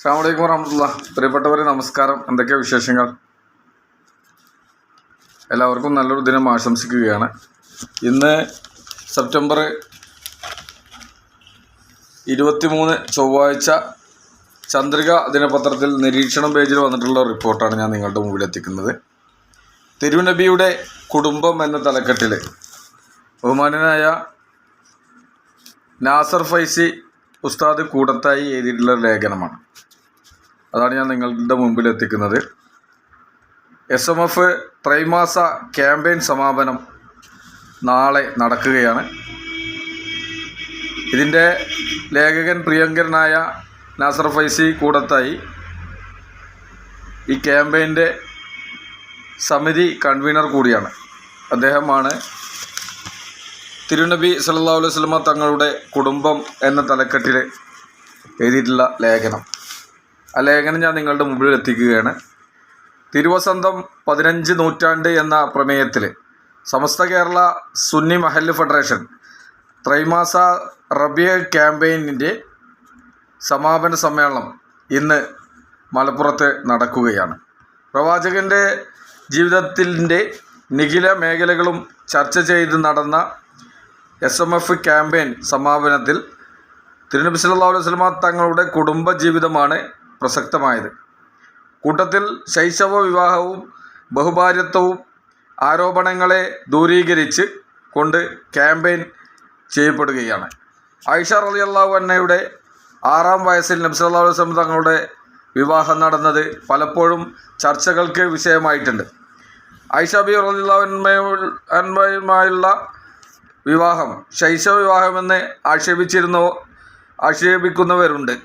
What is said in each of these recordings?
അസ്സലാമു അലൈക്കും വറഹ്മത്തുള്ളാഹി. പ്രിയപ്പെട്ടവരെ നമസ്കാരം. എന്തൊക്കെയാ വിശേഷങ്ങൾ? എല്ലാവർക്കും നല്ലൊരു ദിനം ആശംസിക്കുകയാണ്. ഇന്ന് സെപ്റ്റംബർ 23 ചൊവ്വാഴ്ച ചന്ദ്രിക ദിനപത്രത്തിൽ നിരീക്ഷണം പേജിൽ വന്നിട്ടുള്ള റിപ്പോർട്ടാണ് ഞാൻ നിങ്ങളുടെ മുമ്പിൽ എത്തിക്കുന്നത്. തിരുനബിയുടെ കുടുംബം എന്ന തലക്കെട്ടിൽ ബഹുമാനനായ നാസർ ഫൈസി ഉസ്താദ് കൂടത്തായി എഴുതിയിട്ടുള്ള ലേഖനമാണ്. അതാണ് ഞാൻ നിങ്ങളുടെ മുമ്പിൽ എത്തിക്കുന്നത്. SMF ത്രൈമാസ ക്യാമ്പയിൻ സമാപനം നാളെ നടക്കുകയാണ്. ഇതിൻ്റെ ലേഖകൻ പ്രിയങ്കരനായ നാസർ ഫൈസി കൂടത്തായി ഈ ക്യാമ്പയിൻ്റെ സമിതി കൺവീനർ കൂടിയാണ്. അദ്ദേഹമാണ് തിരുനബി സല്ലല്ലാഹു അലൈഹി വസല്ലമ തങ്ങളുടെ കുടുംബം എന്ന തലക്കെട്ടിൽ എഴുതിയിട്ടുള്ള ലേഖനം. ആ ലേഖനം ഞാൻ നിങ്ങളുടെ മുമ്പിൽ എത്തിക്കുകയാണ്. തിരുവസന്തം 15 നൂറ്റാണ്ട് എന്ന പ്രമേയത്തിൽ സമസ്ത കേരള സുന്നി മഹല്ല് ഫെഡറേഷൻ ത്രൈമാസ റബിയ ക്യാമ്പയിനിൻ്റെ സമാപന സമ്മേളനം ഇന്ന് മലപ്പുറത്ത് നടക്കുകയാണ്. പ്രവാചകൻ്റെ ജീവിതത്തിൻ്റെ നിഖില മേഖലകളും ചർച്ച ചെയ്ത് നടന്ന SMF ക്യാമ്പയിൻ സമാപനത്തിൽ തിരുനബി സല്ലല്ലാഹു അലൈഹി വസല്ലമ തങ്ങളുടെ കുടുംബജീവിതമാണ് പ്രസക്തമായത്. കൂട്ടത്തിൽ ശൈശവ വിവാഹവും ബഹുഭാര്യത്വവും ആരോപണങ്ങളെ ദൂരീകരിച്ച് കൊണ്ട് ക്യാമ്പയിൻ ചെയ്യപ്പെടുകയാണ്. ആയിഷ റളിയല്ലാഹു അൻഹയുടെ 6-ാം വയസ്സിൽ നബി സല്ലല്ലാഹു അലൈഹി വസല്ലം തങ്ങളുടെ വിവാഹം നടന്നത് പലപ്പോഴും ചർച്ചകൾക്ക് വിഷയമായിട്ടുണ്ട്. ആയിഷ ബി റളിയല്ലാഹു അൻഹയുമായുള്ള വിവാഹം ശൈശവ വിവാഹമെന്ന് ആക്ഷേപിക്കുന്നവരുണ്ട്.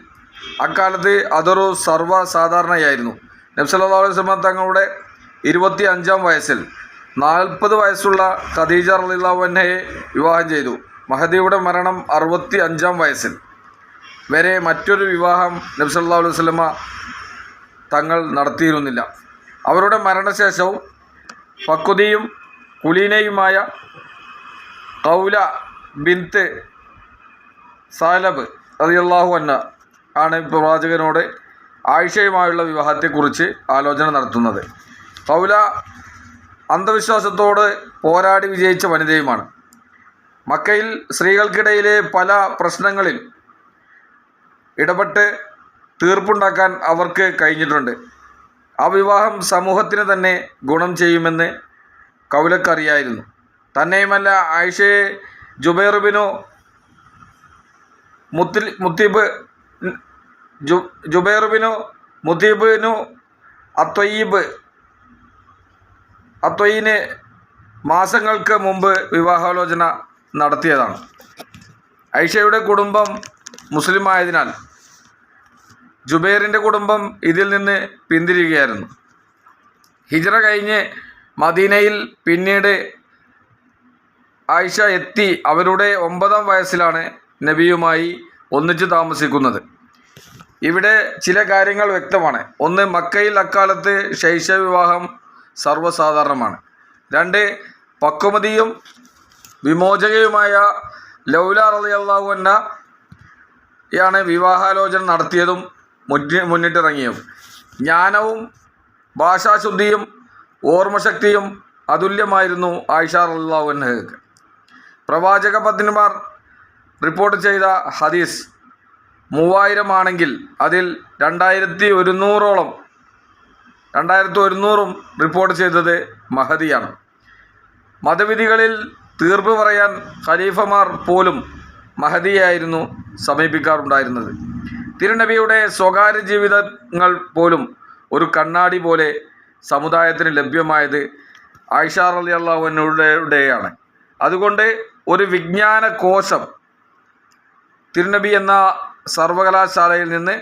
അക്കാലത്ത് അതൊരു സർവ്വസാധാരണയായിരുന്നു. നബി സല്ലല്ലാഹു അലൈഹി വസല്ലം തങ്ങളുടെ 25-ാം വയസ്സിൽ 40 വയസ്സുള്ള ഖദീജ റളിയല്ലാഹു അൻഹയെ വിവാഹം ചെയ്തു. മഹദിയുടെ മരണം 65-ാം വയസ്സിൽ വരെ മറ്റൊരു വിവാഹം നബി സല്ലല്ലാഹു അലൈഹി വസല്ലം തങ്ങൾ നടത്തിയിരുന്നില്ല. അവരുടെ മരണശേഷവും ഫക്കുദിയും കുലീനയുമായ ഖൗല ബിൻത്ത് സാലബ് റളിയല്ലാഹു അൻഹ ആണ് പ്രവാചകനോട് ആയിഷയുമായുള്ള വിവാഹത്തെക്കുറിച്ച് ആലോചന നടത്തുന്നത്. ഖൗല അന്ധവിശ്വാസത്തോട് പോരാടി വിജയിച്ച വനിതയുമാണ്. മക്കയിൽ സ്ത്രീകൾക്കിടയിലെ പല പ്രശ്നങ്ങളിൽ ഇടപെട്ട് തീർപ്പുണ്ടാക്കാൻ അവർക്ക് കഴിഞ്ഞിട്ടുണ്ട്. ആ വിവാഹം സമൂഹത്തിന് തന്നെ ഗുണം ചെയ്യുമെന്ന് ഖൗലക്കറിയായിരുന്നു. തന്നെയുമല്ല, ആയിഷയെ ജുബൈർ ബിനു മുത്തീബിനു അത്വയിന് മാസങ്ങൾക്ക് മുമ്പ് വിവാഹാലോചന നടത്തിയതാണ്. ആയിഷയുടെ കുടുംബം മുസ്ലിം ആയതിനാൽ ജുബൈറിൻ്റെ കുടുംബം ഇതിൽ നിന്ന് പിന്തിരിയുകയായിരുന്നു. ഹിജ്റ കഴിഞ്ഞ് മദീനയിൽ പിന്നീട് ആയിഷ എത്തി. അവരുടെ 9-ാം വയസ്സിലാണ് നബിയുമായി ഒന്നിച്ച് താമസിക്കുന്നത്. ഇവിടെ ചില കാര്യങ്ങൾ വ്യക്തമാണ്. ഒന്ന്, മക്കയിൽ അക്കാലത്ത് ശൈശവ വിവാഹം സർവ്വസാധാരണമാണ്. 2, പക്വമതിയും വിമോചകയുമായ ലൗല റളിയല്ലാഹു അൻഹയാണ് വിവാഹാലോചന നടത്തിയതും മുന്നിട്ടിറങ്ങിയതും. ജ്ഞാനവും ഭാഷാശുദ്ധിയും ഓർമ്മശക്തിയും അതുല്യമായിരുന്നു ആയിഷ റളിയല്ലാഹു അൻഹയ്ക്ക്. പ്രവാചക പത്നിമാർ റിപ്പോർട്ട് ചെയ്ത ഹദീസ് 3000 ആണെങ്കിൽ അതിൽ 2100 റിപ്പോർട്ട് ചെയ്തത് മഹദിയാണ്. മതവിധികളിൽ തീർപ്പ് പറയാൻ ഖലീഫമാർ പോലും മഹദിയായിരുന്നു സമീപിക്കാറുണ്ടായിരുന്നത്. തിരുനബിയുടെ സ്വകാര്യ ജീവിതങ്ങൾ പോലും ഒരു കണ്ണാടി പോലെ സമുദായത്തിന് ലഭ്യമായത് ആയിഷ റളിയല്ലാഹു അൻഹയുടെയാണ്. അതുകൊണ്ട് ഒരു വിജ്ഞാന കോശം തിരുനബി എന്ന സർവകലാശാലയിൽ നിന്ന്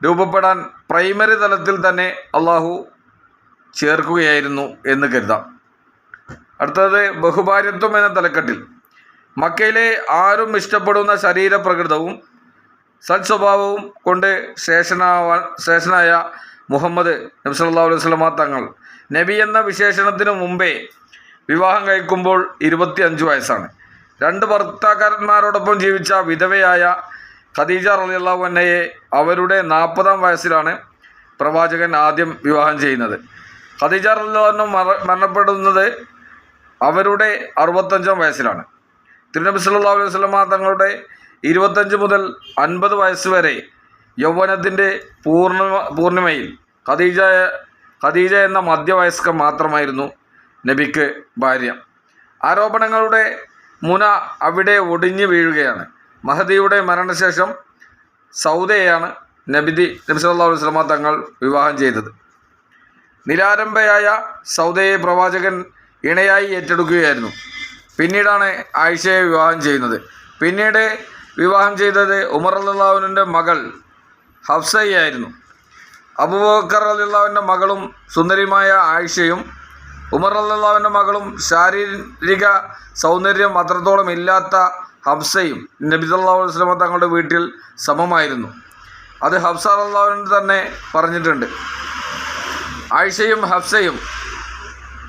രൂപപ്പെടാൻ പ്രൈമറി തലത്തിൽ തന്നെ അള്ളാഹു ചേർക്കുകയായിരുന്നു എന്ന് കരുതാം. അടുത്തത്, ബഹുഭാര്യത്വം എന്ന തലക്കെട്ടിൽ മക്കയിലെ ആരും ഇഷ്ടപ്പെടുന്ന ശരീരപ്രകൃതവും സൽസ്വഭാവവും കൊണ്ട് ശ്രേഷ്ഠനായ മുഹമ്മദ് നബി സല്ലല്ലാഹു അലൈഹി വസല്ലമ തങ്ങൾ നബി എന്ന വിശേഷണത്തിനു മുമ്പേ വിവാഹം കഴിക്കുമ്പോൾ 25 വയസ്സാണ്. 2 ഭർത്താക്കന്മാരോടൊപ്പം ജീവിച്ച വിധവയായ ഖദീജ റളിയല്ലാഹു അൻഹയെ അവരുടെ 40-ാം വയസ്സിലാണ് പ്രവാചകൻ ആദ്യം വിവാഹം ചെയ്യുന്നത്. ഖദീജ റളിയല്ലാഹു അൻഹ മരണപ്പെടുന്നത് അവരുടെ 65-ാം വയസ്സിലാണ്. തിരുനബി സല്ലല്ലാഹു അലൈഹി വസല്ലമ തങ്ങളുടെ 25 മുതൽ 50 വയസ്സ് വരെ യൗവനത്തിൻ്റെ പൂർണിമയിൽ ഖദീജ എന്ന മധ്യവയസ്ക മാത്രമായിരുന്നു നബിക്ക് ഭാര്യ. ആരോപണങ്ങളുടെ മുന അവിടെ ഒടിഞ്ഞു വീഴുകയാണ്. മഹദിയുടെ മരണശേഷം സൗദയെയാണ് നബി സല്ലല്ലാഹു അലൈഹി വസല്ലമ തങ്ങൾ വിവാഹം ചെയ്തത്. നിരാരംഭയായ സൗദയെ പ്രവാചകൻ ഇണയായി ഏറ്റെടുക്കുകയായിരുന്നു. പിന്നീടാണ് ആയിഷയെ വിവാഹം ചെയ്യുന്നത്. പിന്നീട് വിവാഹം ചെയ്തത് ഉമർ റളിയല്ലാഹു അൻഹുവിൻ്റെ മകൾ ഹഫ്സയായിരുന്നു. അബൂബക്കർ റളിയല്ലാഹു അൻഹുവിൻ്റെ മകളും സുന്ദരിമായ ആയിഷയും ഉമർ റളിയല്ലാഹു അൻഹുവിൻ്റെ മകളും ശാരീരിക സൗന്ദര്യം അത്രത്തോളം ഇല്ലാത്ത ഹഫ്സയും നബി സല്ലല്ലാഹു അലൈഹി വസല്ലമ തങ്ങളുടെ വീട്ടിൽ സമമായിരുന്നു. അത് ഹഫ്സ റളിയല്ലാഹു അൻഹ തന്നെ പറഞ്ഞിട്ടുണ്ട്. ആയിഷയും ഹഫ്സയും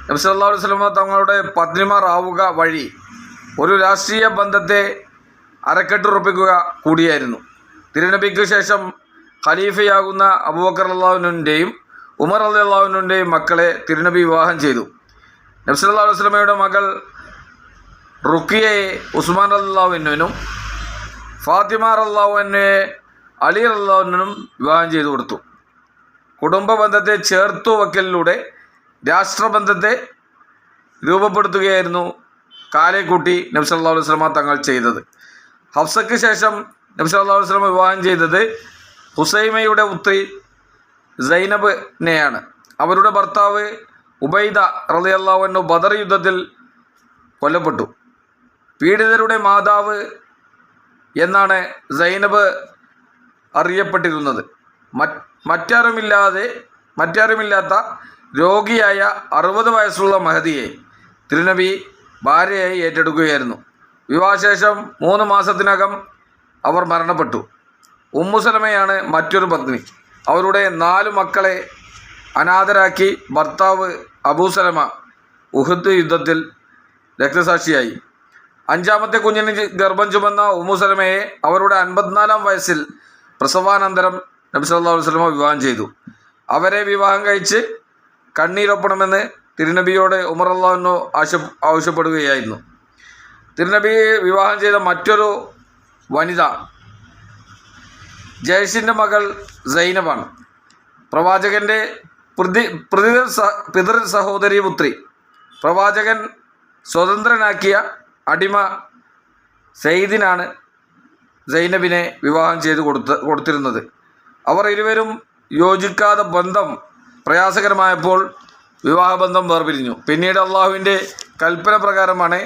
നബി സല്ലല്ലാഹു അലൈഹി വസല്ലമ തങ്ങളുടെ പത്നിമാർ ആവുക വഴി ഒരു രാഷ്ട്രീയ ബന്ധത്തെ അരക്കെട്ടുറപ്പിക്കുക കൂടിയായിരുന്നു. തിരുനബിക്ക് ശേഷം ഖലീഫയാകുന്ന അബൂബക്കർ റളിയല്ലാഹു അൻഹുവിൻ്റെയും ഉമർ റളിയല്ലാഹു അൻഹുവിൻ്റെയും മക്കളെ തിരുനബി വിവാഹം ചെയ്തു. നബി സല്ലല്ലാഹു അലൈഹി വസല്ലമയുടെ മകൾ റുഖിയയെ ഉസ്മാൻ റളിയല്ലാഹു അൻഹുവിനും ഫാത്തിമ റളിയല്ലാഹു അൻഹയെ അലി റളിയല്ലാഹു അൻഹുവിനും വിവാഹം ചെയ്തു കൊടുത്തു. കുടുംബ ബന്ധത്തെ ചേർത്തു വയ്ക്കലിലൂടെ രാഷ്ട്രബന്ധത്തെ രൂപപ്പെടുത്തുകയായിരുന്നു കാലേക്കൂട്ടി നബി സല്ലല്ലാഹു അലൈഹി വസല്ലമ തങ്ങൾ ചെയ്തത്. ഹഫ്സയ്ക്ക് ശേഷം നബി സല്ലല്ലാഹു അലൈഹി വസല്ലമ വിവാഹം ചെയ്തത് ഹുസൈമയുടെ പുത്രി സൈനബിനെയാണ്. അവരുടെ ഭർത്താവ് ഉബൈദ റളിയല്ലാഹു അൻഹു ബദർ യുദ്ധത്തിൽ കൊല്ലപ്പെട്ടു. പീഡിതരുടെ മാതാവ് എന്നാണ് സൈനബ് അറിയപ്പെട്ടിരുന്നത്. മറ്റാരുമില്ലാത്ത രോഗിയായ 60 വയസ്സുള്ള മഹദിയെ തിരുനബി ഭാര്യയായി ഏറ്റെടുക്കുകയായിരുന്നു. വിവാഹശേഷം 3 മാസത്തിനകം അവർ മരണപ്പെട്ടു. ഉമ്മു സലമയാണ് മറ്റൊരു പത്നി. അവരുടെ 4 മക്കളെ അനാഥരാക്കി ഭർത്താവ് അബൂ സലമ ഉഹദ് യുദ്ധത്തിൽ രക്തസാക്ഷിയായി. 5-ാമത്തെ കുഞ്ഞിന് ഗർഭം ചുമന്ന ഉമ്മു സലമയെ അവരുടെ 54-ാം വയസ്സിൽ പ്രസവാനന്തരം നബി സല്ലല്ലാഹു അലൈഹി വസല്ലമ വിവാഹം ചെയ്തു. അവരെ വിവാഹം കഴിച്ച് കണ്ണീരൊപ്പണമെന്ന് തിരുനബിയോട് ഉമർ റളിയല്ലാഹു അൻഹു ആവശ്യപ്പെടുകയായിരുന്നു. തിരുനബി വിവാഹം ചെയ്ത മറ്റൊരു വനിത ജയ്ഷിൻ്റെ മകൾ സൈനബാണ്. പ്രവാചകൻ്റെ പിതൃ സഹോദരി പുത്രി. പ്രവാചകൻ സ്വതന്ത്രനാക്കിയ അടിമ സെയ്ദിനാണ് സൈനബിനെ വിവാഹം ചെയ്ത് കൊടുത്തിരുന്നത്. അവർ ഇരുവരും യോജിക്കാതെ ബന്ധം പ്രയാസകരമായപ്പോൾ വിവാഹബന്ധം വേർപിരിഞ്ഞു. പിന്നീട് അള്ളാഹുവിൻ്റെ കൽപ്പന പ്രകാരമാണ്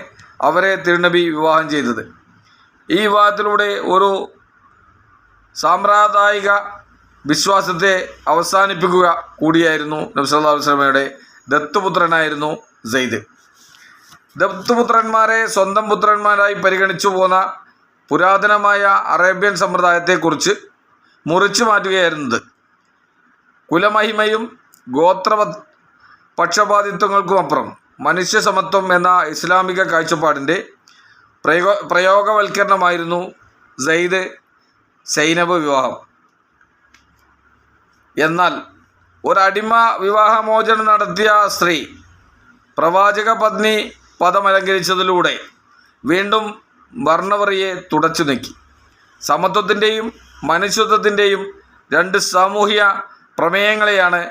അവരെ തിരുനബി വിവാഹം ചെയ്തത്. ഈ വിവാഹത്തിലൂടെ ഒരു സാമ്പ്രദായിക വിശ്വാസത്തെ അവസാനിപ്പിക്കുക കൂടിയായിരുന്നു. നബി സല്ലല്ലാഹു അലൈഹി വസല്ലമയുടെ ദത്തുപുത്രനായിരുന്നു സെയ്ദ്. ദത്തുപുത്രന്മാരെ സ്വന്തം പുത്രന്മാരായി പരിഗണിച്ചു പോന്ന പുരാതനമായ അറേബ്യൻ സമ്പ്രദായത്തെക്കുറിച്ച് മുറിച്ചു മാറ്റുകയായിരുന്നത്. കുലമഹിമയും പക്ഷപാതിത്വങ്ങൾക്കുമപ്പുറം മനുഷ്യസമത്വം എന്ന ഇസ്ലാമിക കാഴ്ചപ്പാടിൻ്റെ പ്രയോഗവൽക്കരണമായിരുന്നു സൈനബ് വിവാഹം. എന്നാൽ ഒരടിമ വിവാഹമോചനം നടത്തിയ സ്ത്രീ പ്രവാചക പത്നി പദമലങ്കരിച്ചതിലൂടെ വീണ്ടും വർണ്ണവറിയെ തുടച്ചു നീക്കി. സമത്വത്തിൻ്റെയും മനുഷ്യത്വത്തിൻ്റെയും 2 സാമൂഹ്യ പ്രമേയങ്ങളെയാണ്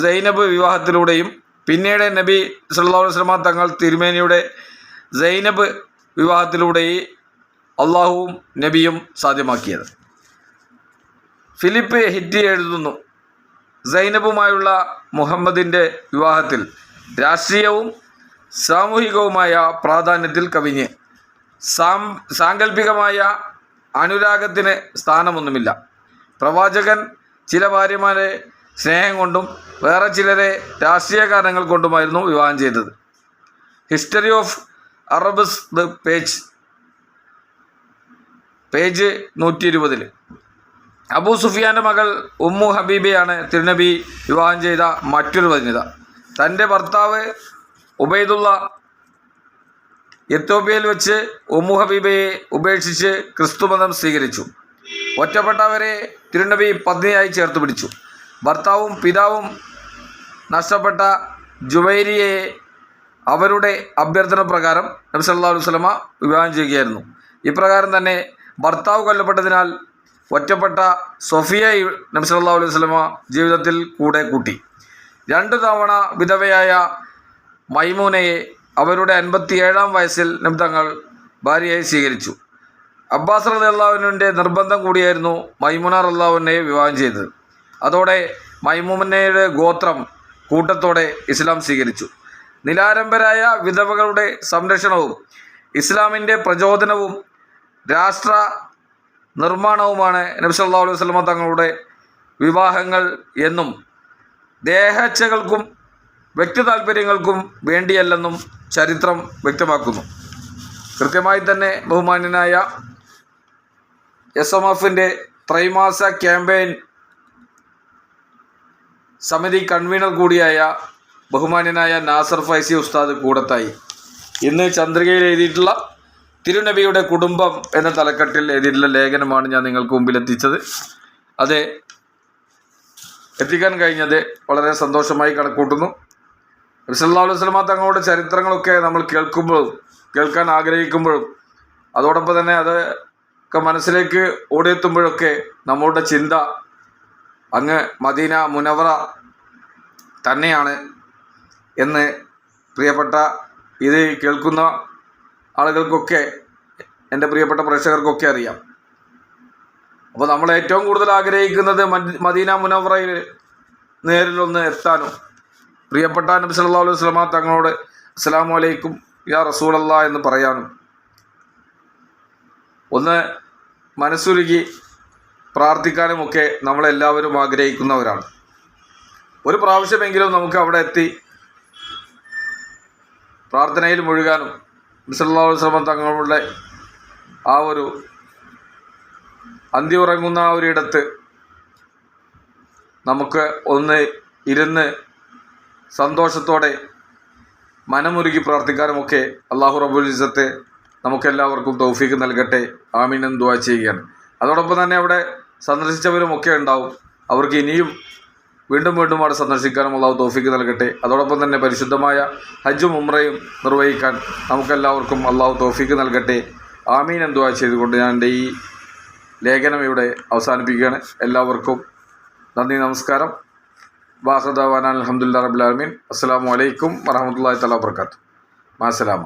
സൈനബ് വിവാഹത്തിലൂടെയും പിന്നീട് നബി സല്ലല്ലാഹു അലൈഹി വസല്ലമ തങ്ങൾ തിരുമേനിയുടെ സൈനബ് വിവാഹത്തിലൂടെയും അള്ളാഹുവും നബിയും സാധ്യമാക്കിയത്. ഫിലിപ്പ് ഹിറ്റി എഴുതുന്നു, സൈനബുമായുള്ള മുഹമ്മദിൻ്റെ വിവാഹത്തിൽ രാഷ്ട്രീയവും സാമൂഹികവുമായ പ്രാധാന്യത്തിൽ കവിഞ്ഞ് സാങ്കല്പികമായ അനുരാഗത്തിന് സ്ഥാനമൊന്നുമില്ല. പ്രവാചകൻ ചില ഭാര്യമാരെ സ്നേഹം കൊണ്ടും വേറെ ചിലരെ രാഷ്ട്രീയ കാരണങ്ങൾ കൊണ്ടുമായിരുന്നു വിവാഹം ചെയ്തത്. History of Arabs page 120. Abu സുഫിയാൻ്റെ മകൾ ഉമ്മു ഹബീബയാണ് തിരുനബി വിവാഹം ചെയ്ത മറ്റൊരു വനിത. തൻ്റെ ഭർത്താവ് ഉബൈദുള്ള എത്യോപ്യയിൽ വെച്ച് ഉമ്മു ഹബീബയെ ഉപേക്ഷിച്ച് ക്രിസ്തുമതം സ്വീകരിച്ചു. ഒറ്റപ്പെട്ടവരെ തിരുനബി പത്നിയായി ചേർത്ത് പിടിച്ചു. ഭർത്താവും പിതാവും നഷ്ടപ്പെട്ട ജുവൈരിയയെ അവരുടെ അഭ്യർത്ഥന പ്രകാരം നബി സല്ലല്ലാഹു അലൈഹി വസല്ലമ വിവാഹം ചെയ്യുകയായിരുന്നു. ഇപ്രകാരം തന്നെ ഭർത്താവ് കൊല്ലപ്പെട്ടതിനാൽ ഒറ്റപ്പെട്ട സൊഫിയയെ നബി സല്ലല്ലാഹു അലൈഹി വസല്ലമ ജീവിതത്തിൽ കൂടെ കൂട്ടി. 2 തവണ വിധവയായ മൈമൂനയെ അവരുടെ 57-ാം വയസ്സിൽ നബി തങ്ങൾ ഭാര്യയായി സ്വീകരിച്ചു. അബ്ബാസ് റളിയല്ലാഹു അൻഹുവിൻ്റെ നിർബന്ധം കൂടിയായിരുന്നു മൈമൂന റളിയല്ലാഹു അൻഹയെ വിവാഹം ചെയ്തത്. അതോടെ മൈമൂനയുടെ ഗോത്രം കൂട്ടത്തോടെ ഇസ്ലാം സ്വീകരിച്ചു. നിലാരംഭരായ വിധവകളുടെ സംരക്ഷണവും ഇസ്ലാമിൻ്റെ പ്രചോദനവും രാഷ്ട്ര നിർമ്മാണവുമാണ് നബി സല്ലല്ലാഹു അലൈഹി വസല്ലമ തങ്ങളുടെ വിവാഹങ്ങൾ എന്നും ദേഹേച്ഛകൾക്കും വ്യക്തി താല്പര്യങ്ങൾക്കും വേണ്ടിയല്ലെന്നും ചരിത്രം വ്യക്തമാക്കുന്നു. കൃത്യമായി തന്നെ ബഹുമാന്യനായ SMF-ൻ്റെ ത്രൈമാസ ക്യാമ്പയിൻ സമിതി കൺവീനർ കൂടിയായ ബഹുമാന്യനായ നാസർ ഫൈസി ഉസ്താദ് കൂടത്തായി ഇന്ന് ചന്ദ്രികയിൽ എഴുതിയിട്ടുള്ള തിരുനബിയുടെ കുടുംബം എന്ന തലക്കെട്ടിൽ എഴുതിയിട്ടുള്ള ലേഖനമാണ് ഞാൻ നിങ്ങൾക്ക് മുമ്പിൽ എത്തിച്ചത്. അത് എത്തിക്കാൻ കഴിഞ്ഞത് വളരെ സന്തോഷമായി കണക്കൂട്ടുന്നു. നബി സല്ലല്ലാഹു അലൈഹി വസല്ലമ തങ്ങളുടെ ചരിത്രങ്ങളൊക്കെ നമ്മൾ കേൾക്കാൻ ആഗ്രഹിക്കുമ്പോഴും അതോടൊപ്പം തന്നെ അതൊക്കെ മനസ്സിലേക്ക് ഓടിയെത്തുമ്പോഴൊക്കെ നമ്മളുടെ ചിന്ത അങ്ങ് മദീന മുനവറ തന്നെയാണ് എന്ന് പ്രിയപ്പെട്ട ഇത് കേൾക്കുന്ന ആളുകൾക്കൊക്കെ, എൻ്റെ പ്രിയപ്പെട്ട പ്രേക്ഷകർക്കൊക്കെ അറിയാം. അപ്പോൾ നമ്മൾ ഏറ്റവും കൂടുതൽ ആഗ്രഹിക്കുന്നത് മദീന മുനവറയിൽ നേരിലൊന്ന് എത്താനും പ്രിയപ്പെട്ട നബി സല്ലല്ലാഹു അലൈഹി വസല്ലമ തങ്ങളോട് അസ്സലാമു അലൈക്കും യാ റസൂലല്ലാഹ് എന്ന് പറയാനും ഒന്ന് മനസ്സുരുകി പ്രാർത്ഥിക്കാനുമൊക്കെ നമ്മളെല്ലാവരും ആഗ്രഹിക്കുന്നവരാണ്. ഒരു പ്രാവശ്യമെങ്കിലും നമുക്ക് അവിടെ എത്തി പ്രാർത്ഥനയിൽ മുഴുകാനും നബി സല്ലല്ലാഹു അലൈഹി വസല്ലമ തങ്ങളുടെ ആ ഒരു അന്തി ഉറങ്ങുന്ന ആ ഒരിടത്ത് നമുക്ക് ഒന്ന് ഇരുന്ന് സന്തോഷത്തോടെ മനമുരുകി പ്രാർത്ഥിക്കാനുമൊക്കെ അല്ലാഹു റബ്ബുൽ ഇസ്സത്ത് നമുക്കെല്ലാവർക്കും തൗഫീഖ് നൽകട്ടെ. ആമീൻ എന്ന് ദുആ ചെയ്യുകയാണ്. അതോടൊപ്പം തന്നെ അവിടെ സന്ദർശിച്ചവരുമൊക്കെ ഉണ്ടാവും. അവർക്ക് ഇനിയും വീണ്ടും വീണ്ടും അവിടെ സന്ദർശിക്കാനും അല്ലാഹു തൗഫീഖ് നൽകട്ടെ. അതോടൊപ്പം തന്നെ പരിശുദ്ധമായ ഹജ്ജും ഉംറയും നിർവഹിക്കാൻ നമുക്കെല്ലാവർക്കും അല്ലാഹു തൗഫീഖ് നൽകട്ടെ. ആമീൻ എന്ന് ദുആ ചെയ്തുകൊണ്ട് ഞാൻ എൻ്റെ ഈ ലേഖനം ഇവിടെ അവസാനിപ്പിക്കുകയാണ്. എല്ലാവർക്കും നന്ദി, നമസ്കാരം. വാഖിദ് ദഅ്വാനാ അൽഹംദുലില്ലാഹി റബ്ബിൽ ആലമീൻ. അസ്സലാമു അലൈക്കും വറഹ്മത്തുള്ളാഹി തആല വബറകാതുഹു. മാ സലാമ.